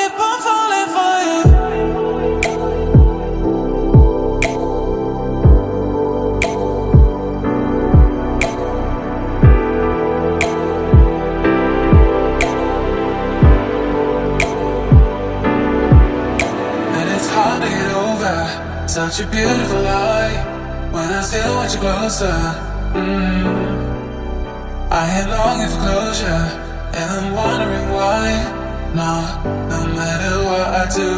keep on falling for you. And it's hard to get over such a beautiful lie when I still want you closer. I am longing for closure, and I'm wondering why. No matter what I do,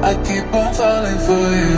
I keep on falling for you.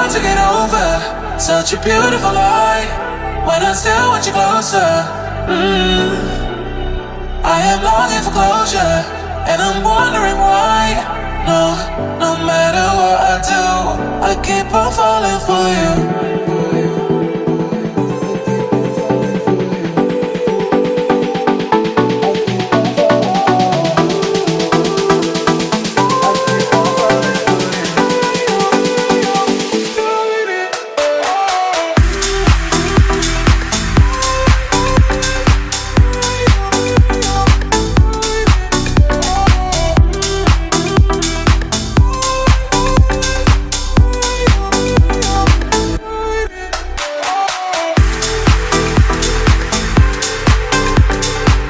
To get over such a beautiful lie when I still want you closer. I am longing for closure, and I'm wondering why. No matter what I do, I keep on falling for you.